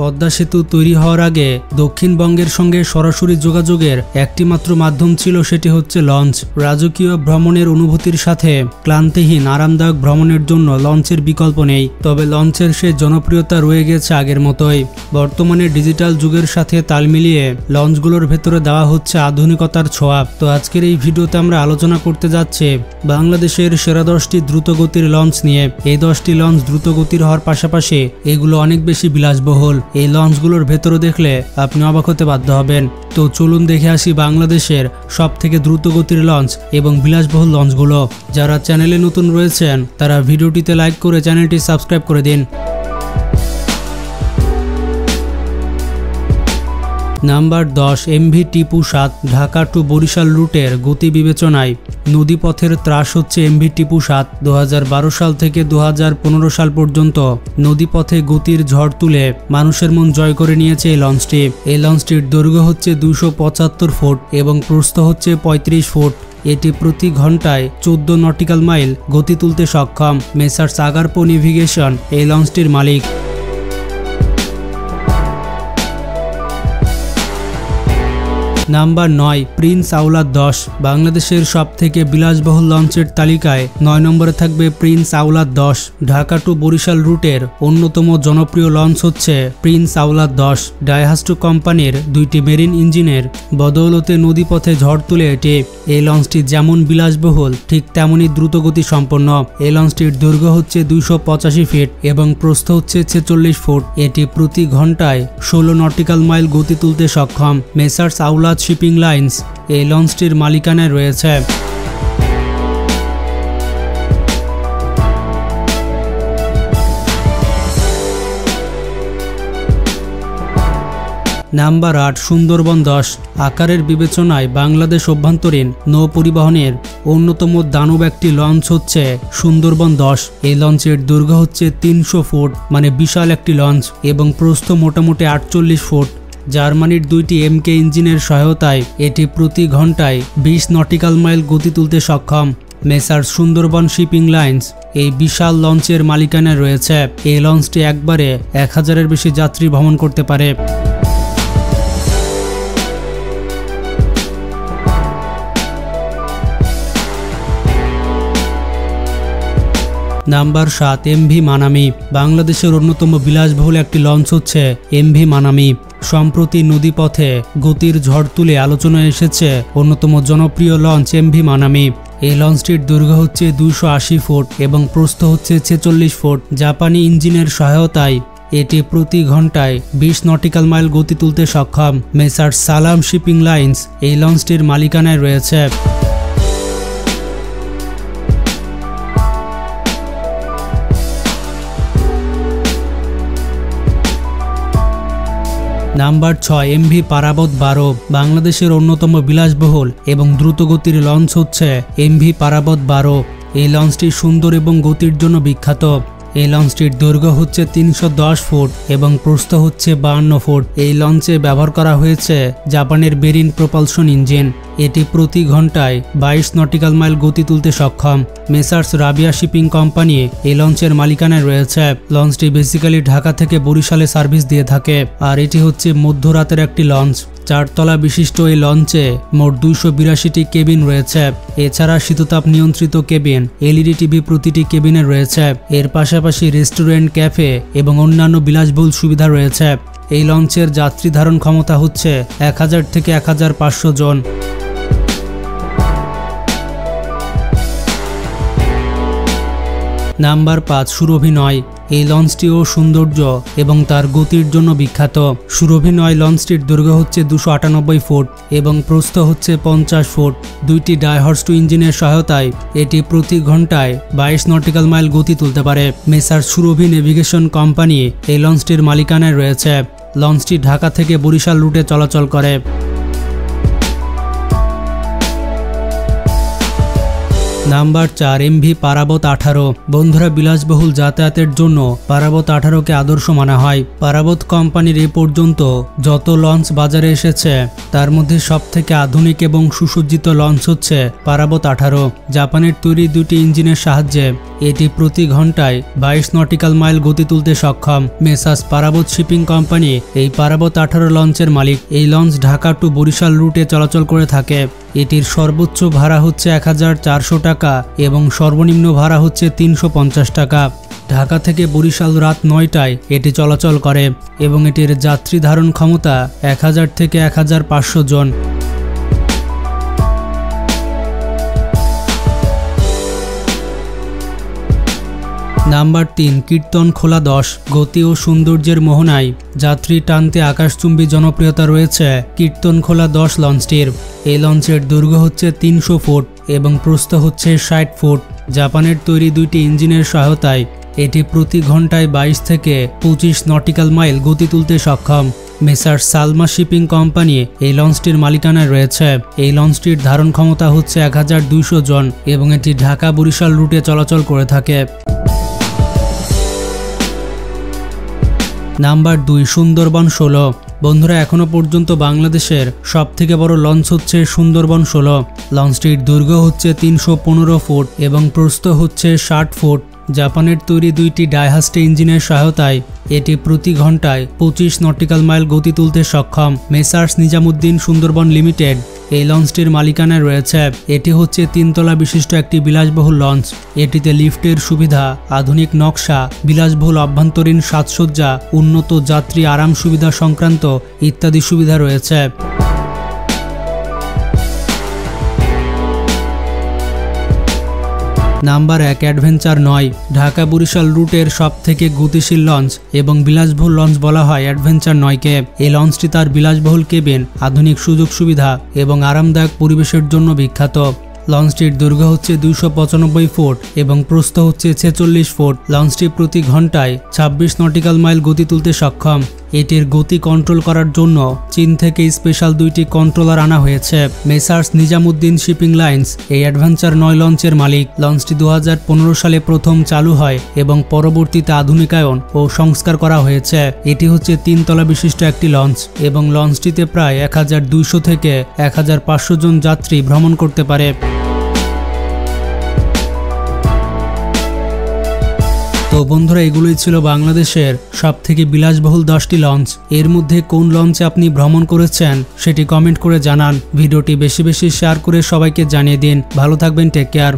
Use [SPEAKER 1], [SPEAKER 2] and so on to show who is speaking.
[SPEAKER 1] পদ্মা সেতু তৈরি হওয়ার আগে দক্ষিণবঙ্গের সঙ্গে সরাসরি যোগাযোগের একটি মাত্র মাধ্যম ছিল, সেটি হচ্ছে লঞ্চ। রাজকীয় ভ্রমণের অনুভূতির সাথে ক্লান্তিহীন আরামদায়ক ভ্রমণের জন্য লঞ্চের বিকল্প নেই। তবে লঞ্চের সে জনপ্রিয়তা রয়ে গেছে আগের মতোই। বর্তমানে ডিজিটাল যুগের সাথে তাল মিলিয়ে লঞ্চগুলোর ভেতরে দেওয়া হচ্ছে আধুনিকতার ছোঁয়া। তো আজকের এই ভিডিওতে আমরা আলোচনা করতে যাচ্ছি বাংলাদেশের সেরা 10টি দ্রুতগতির লঞ্চ নিয়ে। এই 10টি লঞ্চ দ্রুতগতির হওয়ার পাশাপাশি এগুলো অনেক বেশি বিলাসবহুল। এই লঞ্চগুলোর ভেতরে দেখলে আপনি অবাক হতে বাধ্য হবেন। তো চলুন দেখে আসি বাংলাদেশের সব থেকে দ্রুতগতির লঞ্চ এবং বিলাসবহুল লঞ্চগুলো। যারা চ্যানেলে নতুন রয়েছেন তারা ভিডিওটিতে লাইক করে চ্যানেলটি সাবস্ক্রাইব করে দিন। Number 10, MV Tipu 7। Dhaka to Barishal রুটের গতি বিবেচনায় নদীপথের ত্রাস হচ্ছে এমভি টিপু 7। 2012 সাল থেকে 2015 সাল পর্যন্ত নদীপথে গতির ঝড় তুলে মানুষের মন জয় করে নিয়েছে এই লঞ্চটি। এই লঞ্চটির দৈর্ঘ্য হচ্ছে 275 ফুট এবং প্রস্থ হচ্ছে 35 ফুট। এটি প্রতি ঘন্টায় 14 নটিক্যাল মাইল গতি তুলতে সক্ষম। মেসার্স আগারপো নেভিগেশন এই লঞ্চটির মালিক। নাম্বার 9, প্রিন্স আওলাদ 10। বাংলাদেশের সব থেকে বিলাসবহুল লঞ্চের তালিকায় 9 নম্বরে থাকবে Prince Awlad 10। Dhaka to Barishal রুটের অন্যতম জনপ্রিয় লঞ্চ হচ্ছে প্রিন্স আওলাদ 10। ডাইহাস্টো কোম্পানির 2টি মেরিন ইঞ্জিনের বদৌলতে নদীপথে ঝড় তুলে এটি। এই লঞ্চটি যেমন বিলাসবহুল ঠিক তেমনই দ্রুতগতি সম্পন্ন। এই লঞ্চটির দৈর্ঘ্য হচ্ছে 285 ফিট এবং প্রস্থ হচ্ছে 46 ফুট। এটি প্রতি ঘন্টায় 16 নটিক্যাল মাইল গতি তুলতে সক্ষম। মেসার্স আওলাদ শিপিং লাইন্স এই লঞ্চটির মালিকানায় রয়েছে। নাম্বার 8, সুন্দরবন 10। আকারের বিবেচনায় বাংলাদেশ অভ্যন্তরীণ নৌ পরিবহনের অন্যতম দানব একটি লঞ্চ হচ্ছে সুন্দরবন 10। এই লঞ্চের দৈর্ঘ্য হচ্ছে 300 ফুট, মানে বিশাল একটি লঞ্চ, এবং প্রস্থ মোটামুটি 48 ফুট। জার্মানির 2টি এমকে ইঞ্জিনের সহায়তায় এটি প্রতি ঘন্টায় 20 নটিক্যাল মাইল গতি তুলতে সক্ষম। মেসার্স সুন্দরবন শিপিং লাইন্স এই বিশাল লঞ্চের মালিকানায় রয়েছে। এই লঞ্চটি একবারে 1000-এর বেশি যাত্রী ভ্রমণ করতে পারে। Number 7, MV Manami. বাংলাদেশের অন্যতম বিলাসবহুল একটি লঞ্চ হচ্ছে এমভি মানামি। সম্প্রতি নদীপথে গতির ঝড় তুলে আলোচনায় এসেছে অন্যতম জনপ্রিয় লঞ্চ এমভি মানামি। এই লঞ্চটির দৈর্ঘ্য হচ্ছে 280 ফুট এবং প্রস্থ হচ্ছে 46 ফুট। জাপানি ইঞ্জিনের সহায়তায় এটি প্রতি ঘন্টায় 20 নটিক্যাল মাইল গতি তুলতে সক্ষম। মেসার্স সালাম শিপিং লাইন্স এই লঞ্চটির মালিকানায় রয়েছে। Number 6, MV Parabat 12। বাংলাদেশের অন্যতম বিলাসবহুল এবং দ্রুতগতির লঞ্চ হচ্ছে এমভি পারাবত 12। এই লঞ্চটি সুন্দর এবং গতির জন্য বিখ্যাত। এই লঞ্চটির দৈর্ঘ্য হচ্ছে 310 ফুট এবং প্রস্থ হচ্ছে 52 ফুট। এই লঞ্চে ব্যবহার করা হয়েছে জাপানের বেরিন প্রপালশন ইঞ্জিন। এটি প্রতি ঘন্টায় 22 নটিক্যাল মাইল গতি তুলতে সক্ষম। মেসার্স রাবিয়া শিপিং কোম্পানি এই লঞ্চের মালিকানায় রয়েছে। লঞ্চটি বেসিক্যালি ঢাকা থেকে বরিশালে সার্ভিস দিয়ে থাকে, আর এটি হচ্ছে মধ্যরাতের একটি লঞ্চ। 4 তলা বিশিষ্ট এই লঞ্চে মোট 282টি কেবিন রয়েছে। এছাড়া শীততাপ নিয়ন্ত্রিত কেবিন, এলইডি টিভি প্রতিটি কেবিনে রয়েছে। এর পাশাপাশি রেস্টুরেন্ট, ক্যাফে এবং অন্যান্য বিলাসবহুল সুবিধা রয়েছে। এই লঞ্চের যাত্রী ধারণ ক্ষমতা হচ্ছে 1000 থেকে 1500 জন। নাম্বার 5, সুরভি 9। এই লঞ্চটিও সৌন্দর্য এবং তার গতির জন্য বিখ্যাত। সুরভি 9 লঞ্চটির দৈর্ঘ্য হচ্ছে 298 ফুট এবং প্রস্থ হচ্ছে 50 ফুট। 2টি ডাইহাস্টো ইঞ্জিনের সহায়তায় এটি প্রতি ঘন্টায় 22 নটিক্যাল মাইল গতি তুলতে পারে। মেসার্স সুরভি নেভিগেশন কোম্পানি এই লঞ্চটির মালিকানায় রয়েছে। লঞ্চটি ঢাকা থেকে বরিশাল রুটে চলাচল করে। Number 4 MV Parabat 18। বন্ধুরা, বিলাসবহুল যাতায়াতের জন্য পারাবত 18কে আদর্শ মানা হয়। পারাবত কোম্পানির এ পর্যন্ত যত লঞ্চ বাজারে এসেছে তার মধ্যে সবথেকে আধুনিক এবং সুসজ্জিত লঞ্চ হচ্ছে পারাবত 18। জাপানের তৈরি দুটি ইঞ্জিনের সাহায্যে এটি প্রতি ঘন্টায় 22 নটিক্যাল মাইল গতি তুলতে সক্ষম। মেসার্স পারাবত শিপিং কোম্পানি এই পারাবত 18 লঞ্চের মালিক। এই লঞ্চ ঢাকা টু বরিশাল রুটে চলাচল করে থাকে। এটির সর্বোচ্চ ভাড়া হচ্ছে 1400 টাকা এবং সর্বনিম্ন ভাড়া হচ্ছে 350 টাকা। ঢাকা থেকে বরিশাল রাত 9টায় এটি চলাচল করে এবং এটির যাত্রী ধারণ ক্ষমতা 1000 থেকে 1500 জন। নাম্বার 3 কীর্তনখোলা 10। গতি ও সৌন্দর্যের মোহনায় যাত্রী টানতে আকাশচুম্বী জনপ্রিয়তা রয়েছে কীর্তনখোলা 10 লঞ্চটির। এই লঞ্চের দৈর্ঘ্য হচ্ছে 300 ফুট এবং প্রস্থ হচ্ছে 60 ফুট। জাপানের তৈরি দুইটি ইঞ্জিনের সহায়তায় এটি প্রতি ঘন্টায় 22 থেকে 25 নটিক্যাল মাইল গতি তুলতে সক্ষম। মেসার্স সালমা শিপিং কোম্পানি এই লঞ্চটির মালিকানায় রয়েছে। এই লঞ্চটির ধারণ ক্ষমতা হচ্ছে 1200 জন এবং এটি ঢাকা বরিশাল রুটে চলাচল করে থাকে। নাম্বার 2 সুন্দরবন 16। বন্ধুরা, এখনো পর্যন্ত বাংলাদেশের সবথেকে বড় লঞ্চ হচ্ছে সুন্দরবন 16। লঞ্চটির দৈর্ঘ্য হচ্ছে 315 ফুট এবং প্রস্থ হচ্ছে 60 ফুট। জাপানের তৈরি দুইটি ডাইহাস্টে ইঞ্জিনের সহায়তায় এটি প্রতি ঘন্টায় 25 নটিক্যাল মাইল গতি তুলতে সক্ষম। মেসার্স নিজামুদ্দিন সুন্দরবন লিমিটেড এই লঞ্চটির মালিকানায় রয়েছে। এটি হচ্ছে 3 তলা বিশিষ্ট একটি বিলাসবহুল লঞ্চ। এটিতে লিফটের সুবিধা, আধুনিক নকশা, বিলাসবহুল অভ্যন্তরীণ সাজসজ্জা, উন্নত যাত্রী আরাম সুবিধা সংক্রান্ত ইত্যাদি সুবিধা রয়েছে। Number 1 adventure 9। ঢাকা বরিশাল রুটের সবথেকে গতিশীল লঞ্চ এবং বিলাসবহুল লঞ্চ বলা হয় অ্যাডভেঞ্চার 9কে। এই লঞ্চটি তার বিলাসবহুল কেবিন, আধুনিক সুযোগ সুবিধা এবং আরামদায়ক পরিবেশের জন্য বিখ্যাত। লঞ্চটির দৈর্ঘ্য হচ্ছে 295 ফুট এবং প্রস্থ হচ্ছে 46 ফুট। লঞ্চটি প্রতি ঘন্টায় 26 নটিক্যাল মাইল গতি তুলতে সক্ষম। এটির গতি কন্ট্রোল করার জন্য চীন থেকে স্পেশাল দুইটি কন্ট্রোলার আনা হয়েছে। মেসার্স নিজামুদ্দিন শিপিং লাইন্স এই অ্যাডভেঞ্চার 9 লঞ্চের মালিক। লঞ্চটি 2015 সালে প্রথম চালু হয় এবং পরবর্তীতে আধুনিকায়ন ও সংস্কার করা হয়েছে। এটি হচ্ছে 3 তলা বিশিষ্ট একটি লঞ্চ এবং লঞ্চটিতে প্রায় 1200 থেকে 1500 জন যাত্রী ভ্রমণ করতে পারে। তো বন্ধুরা, এগুলোই ছিল বাংলাদেশের সবথেকে বিলাসবহুল 10টি লঞ্চ। এর মধ্যে কোন লঞ্চে আপনি ভ্রমণ করেছেন সেটি কমেন্ট করে জানান। ভিডিওটি বেশি বেশি শেয়ার করে সবাইকে জানিয়ে দিন। ভালো থাকবেন, টেক কেয়ার।